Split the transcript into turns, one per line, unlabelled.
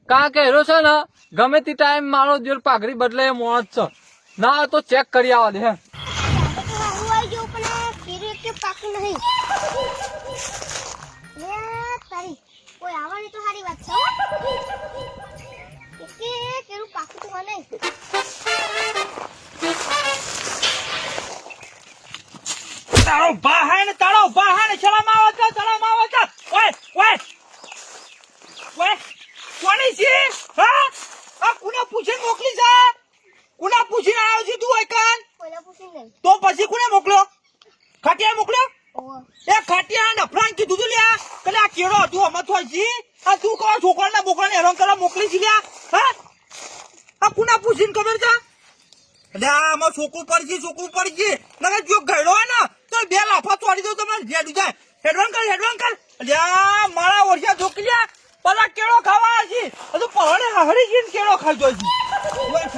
કારણ કે હેરો છે ને ગમે તે ટાઈમ મારો જોર પાઘડી બદલે એ મોણસ છે ના તો ચેક કરી આવવા દે હે
પાકું નહીં તારી કોઈ આવવાની તો સારી વાત છે કેરું પાકું તો નહીં
તારો ભાઈ ને ચલામાં આવે છે ઓય ઓય ઓય કોની છે હા આ કોને પૂછીને મોકલી છે કોને પૂછીને આવ્યો છે તું આઈકન
કોઈને પૂછી નહીં
તો પછી કોને મોકલ્યો ખાટિયા મોકલ્યો
ઓહ
એ ખાટિયા નફરાન કીધું તું લ્યા કલે આ કેળો તું અમત હોય છે આ તું કહો છોકરાના બોકરાને હેરાન કરવા મોકલી છે લ્યા હા આ કોને પૂછીને ખબર છે એટલે આમાં છોકરું પડી છે નકર જો ગયડો હોય ને તો બે લાફા તોડી દો તમને જેડું જાય હેડવાન કર અલ્યા મારા ઓરસા ઢોકલ્યા પેલા કેળો ખાવા છે હજુ પહાડે હરી જઈને કેળો ખાઈ જોઈ છે